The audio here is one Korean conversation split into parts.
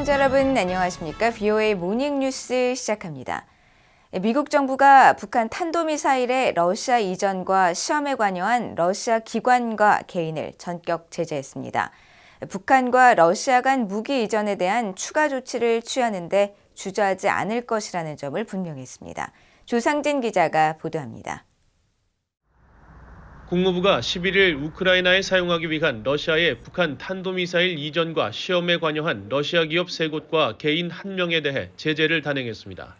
시청자 여러분 안녕하십니까? VOA 모닝뉴스 시작합니다. 미국 정부가 북한 탄도미사일의 러시아 이전과 시험에 관여한 러시아 기관과 개인을 전격 제재했습니다. 북한과 러시아 간 무기 이전에 대한 추가 조치를 취하는 데 주저하지 않을 것이라는 점을 분명히 했습니다. 조상진 기자가 보도합니다. 국무부가 11일 우크라이나에 사용하기 위한 러시아의 북한 탄도미사일 이전과 시험에 관여한 러시아 기업 3곳과 개인 1명에 대해 제재를 단행했습니다.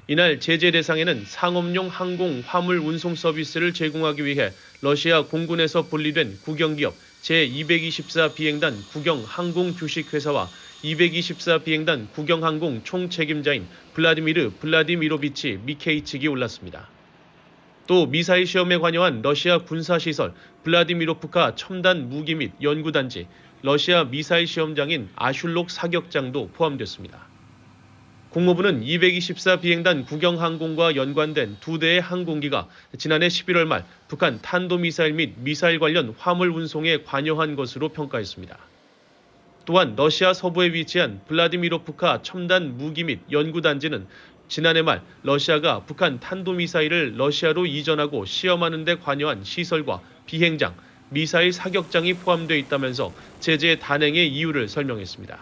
이날 제재 대상에는 상업용 항공 화물 운송 서비스를 제공하기 위해 러시아 공군에서 분리된 국영기업 제224 비행단 국영항공 주식회사와 224 비행단 국영항공 총책임자인 블라디미르 블라디미로비치 미케이칙이 올랐습니다. 또 미사일 시험에 관여한 러시아 군사시설 블라디미로프카 첨단 무기 및 연구단지, 러시아 미사일 시험장인 아슐록 사격장도 포함됐습니다. 국무부는 224 비행단 국영항공과 연관된 2대의 항공기가 지난해 11월 말 북한 탄도미사일 및 미사일 관련 화물 운송에 관여한 것으로 평가했습니다. 또한 러시아 서부에 위치한 블라디미로프카 첨단 무기 및 연구단지는 지난해 말 러시아가 북한 탄도미사일을 러시아로 이전하고 시험하는 데 관여한 시설과 비행장, 미사일 사격장이 포함되어 있다면서 제재 단행의 이유를 설명했습니다.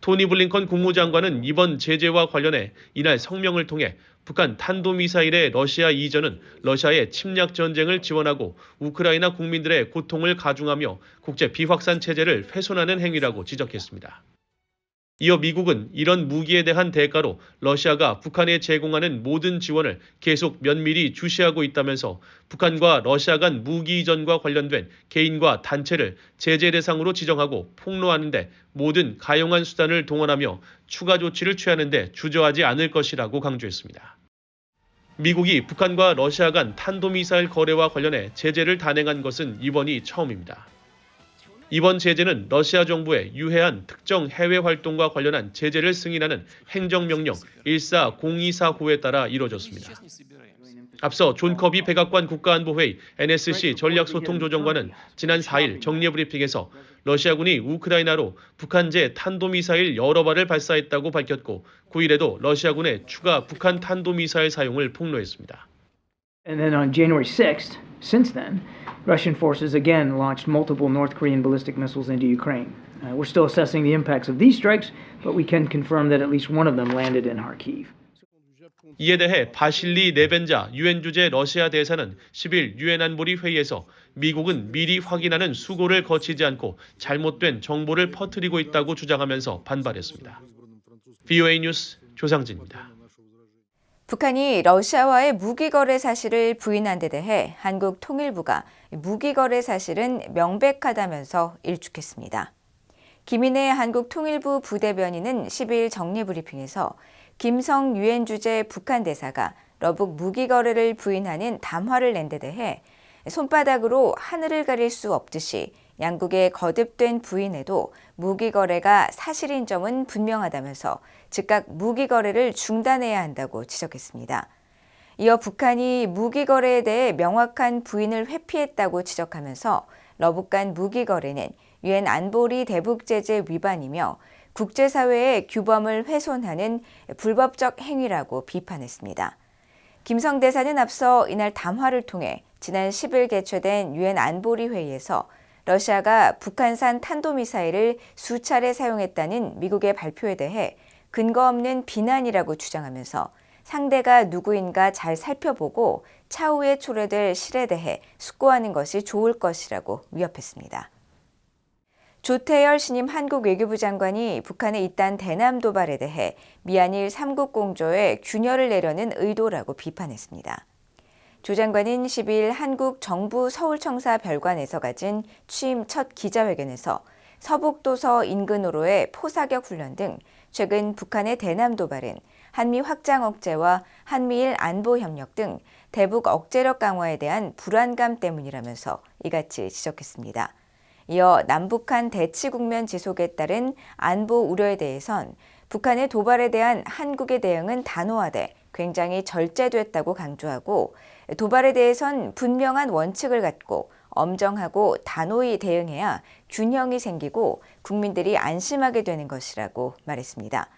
토니 블링컨 국무장관은 이번 제재와 관련해 이날 성명을 통해 북한 탄도미사일의 러시아 이전은 러시아의 침략 전쟁을 지원하고 우크라이나 국민들의 고통을 가중하며 국제 비확산 체제를 훼손하는 행위라고 지적했습니다. 이어 미국은 이런 무기에 대한 대가로 러시아가 북한에 제공하는 모든 지원을 계속 면밀히 주시하고 있다면서 북한과 러시아 간 무기 이전과 관련된 개인과 단체를 제재 대상으로 지정하고 폭로하는 데 모든 가용한 수단을 동원하며 추가 조치를 취하는 데 주저하지 않을 것이라고 강조했습니다. 미국이 북한과 러시아 간 탄도미사일 거래와 관련해 제재를 단행한 것은 이번이 처음입니다. 이번 제재는 러시아 정부의 유해한 특정 해외 활동과 관련한 제재를 승인하는 행정명령 14024호에 따라 이뤄졌습니다. 앞서 존 커비 백악관 국가안보회의 NSC 전략소통조정관은 지난 4일 정례브리핑에서 러시아군이 우크라이나로 북한제 탄도미사일 여러 발을 발사했다고 밝혔고 9일에도 러시아군의 추가 북한 탄도미사일 사용을 폭로했습니다. And then on January 6th, since then, Russian forces again launched multiple North Korean ballistic missiles into Ukraine. We're still assessing the impacts of these strikes, but we can confirm that at least one of them landed in Kharkiv. 이에 대해 바실리 네벤자 유엔 주재 러시아 대사는 10일 유엔 안보리 회의에서 미국은 미리 확인하는 수고를 거치지 않고 잘못된 정보를 퍼뜨리고 있다고 주장하면서 반발했습니다. VOA 뉴스 조상진입니다. 북한이 러시아와의 무기 거래 사실을 부인한 데 대해 한국 통일부가 무기 거래 사실은 명백하다면서 일축했습니다. 김인혜 한국 통일부 부대변인은 10일 정례브리핑에서 김성 유엔 주재 북한 대사가 러북 무기 거래를 부인하는 담화를 낸 데 대해 손바닥으로 하늘을 가릴 수 없듯이 양국의 거듭된 부인에도 무기 거래가 사실인 점은 분명하다면서 즉각 무기 거래를 중단해야 한다고 지적했습니다. 이어 북한이 무기 거래에 대해 명확한 부인을 회피했다고 지적하면서 러북 간 무기 거래는 유엔 안보리 대북 제재 위반이며 국제사회의 규범을 훼손하는 불법적 행위라고 비판했습니다. 김성 대사는 앞서 이날 담화를 통해 지난 10일 개최된 유엔 안보리 회의에서 러시아가 북한산 탄도미사일을 수차례 사용했다는 미국의 발표에 대해 근거 없는 비난이라고 주장하면서 상대가 누구인가 잘 살펴보고 차후에 초래될 실에 대해 숙고하는 것이 좋을 것이라고 위협했습니다. 조태열 신임 한국 외교부 장관이 북한의 이딴 대남 도발에 대해 미한일 3국 공조에 균열을 내려는 의도라고 비판했습니다. 조 장관은 10일 한국 정부 서울청사 별관에서 가진 취임 첫 기자회견에서 서북도서 인근으로의 포사격 훈련 등 최근 북한의 대남 도발은 한미 확장 억제와 한미일 안보 협력 등 대북 억제력 강화에 대한 불안감 때문이라면서 이같이 지적했습니다. 이어 남북한 대치 국면 지속에 따른 안보 우려에 대해선 북한의 도발에 대한 한국의 대응은 단호하되 굉장히 절제됐다고 강조하고 도발에 대해선 분명한 원칙을 갖고 엄정하고 단호히 대응해야 균형이 생기고 국민들이 안심하게 되는 것이라고 말했습니다.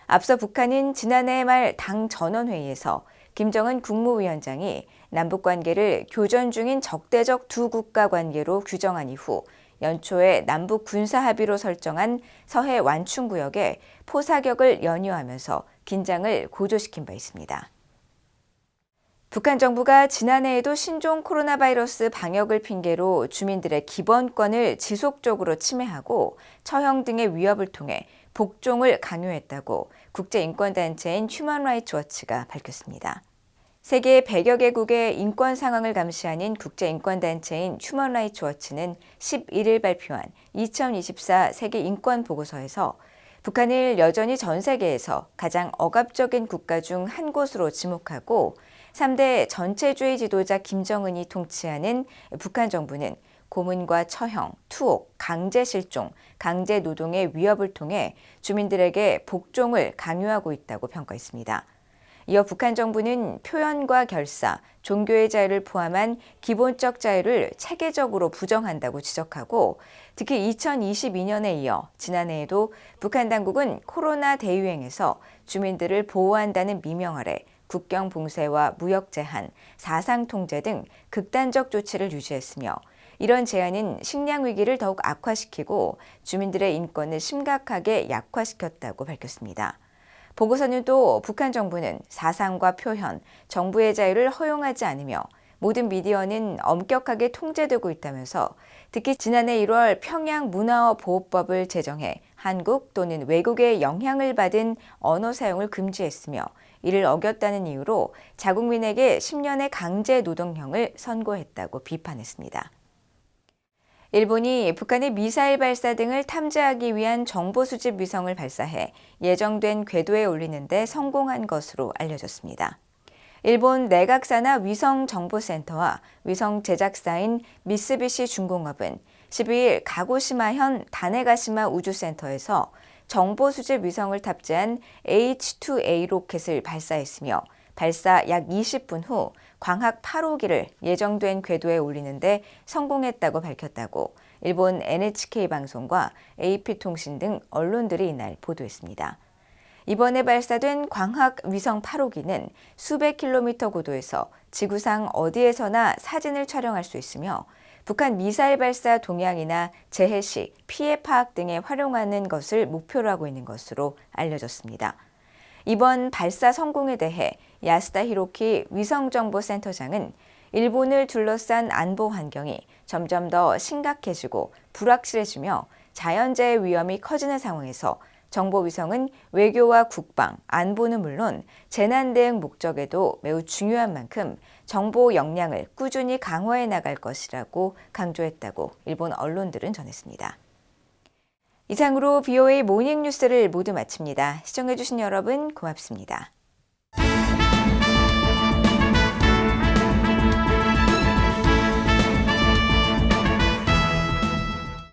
앞서 북한은 지난해 말 당 전원회의에서 김정은 국무위원장이 남북관계를 교전 중인 적대적 두 국가 관계로 규정한 이후 연초에 남북 군사합의로 설정한 서해 완충구역에 포사격을 연이어하면서 긴장을 고조시킨 바 있습니다. 북한 정부가 지난해에도 신종 코로나 바이러스 방역을 핑계로 주민들의 기본권을 지속적으로 침해하고 처형 등의 위협을 통해 복종을 강요했다고 국제인권단체인 휴먼 라이츠 워치가 밝혔습니다. 세계 100여 개국의 인권 상황을 감시하는 국제인권단체인 휴먼 라이츠 워치는 11일 발표한 2024 세계 인권 보고서에서 북한을 여전히 전 세계에서 가장 억압적인 국가 중 한 곳으로 지목하고 3대 전체주의 지도자 김정은이 통치하는 북한 정부는 고문과 처형, 투옥, 강제 실종, 강제 노동의 위협을 통해 주민들에게 복종을 강요하고 있다고 평가했습니다. 이어 북한 정부는 표현과 결사, 종교의 자유를 포함한 기본적 자유를 체계적으로 부정한다고 지적하고 특히 2022년에 이어 지난해에도 북한 당국은 코로나 대유행에서 주민들을 보호한다는 미명 아래 국경 봉쇄와 무역 제한, 사상 통제 등 극단적 조치를 유지했으며 이런 제한은 식량 위기를 더욱 악화시키고 주민들의 인권을 심각하게 약화시켰다고 밝혔습니다. 보고서는 또 북한 정부는 사상과 표현, 정부의 자유를 허용하지 않으며 모든 미디어는 엄격하게 통제되고 있다면서 특히 지난해 1월 평양 문화어 보호법을 제정해 한국 또는 외국의 영향을 받은 언어 사용을 금지했으며 이를 어겼다는 이유로 자국민에게 10년의 강제 노동형을 선고했다고 비판했습니다. 일본이 북한의 미사일 발사 등을 탐지하기 위한 정보 수집 위성을 발사해 예정된 궤도에 올리는 데 성공한 것으로 알려졌습니다. 일본 내각산하 위성정보센터와 위성 제작사인 미쓰비시 중공업은 12일 가고시마현 다네가시마 우주센터에서 정보 수집 위성을 탑재한 H-2A 로켓을 발사했으며 발사 약 20분 후 광학 8호기를 예정된 궤도에 올리는데 성공했다고 밝혔다고 일본 NHK 방송과 AP통신 등 언론들이 이날 보도했습니다. 이번에 발사된 광학 위성 8호기는 수백 킬로미터 고도에서 지구상 어디에서나 사진을 촬영할 수 있으며 북한 미사일 발사 동향이나 재해 시 피해 파악 등에 활용하는 것을 목표로 하고 있는 것으로 알려졌습니다. 이번 발사 성공에 대해 야스다 히로키 위성정보센터장은 일본을 둘러싼 안보 환경이 점점 더 심각해지고 불확실해지며 자연재해 위험이 커지는 상황에서 정보위성은 외교와 국방, 안보는 물론 재난 대응 목적에도 매우 중요한 만큼 정보 역량을 꾸준히 강화해 나갈 것이라고 강조했다고 일본 언론들은 전했습니다. 이상으로 BOA 모닝뉴스를 모두 마칩니다. 시청해주신 여러분 고맙습니다.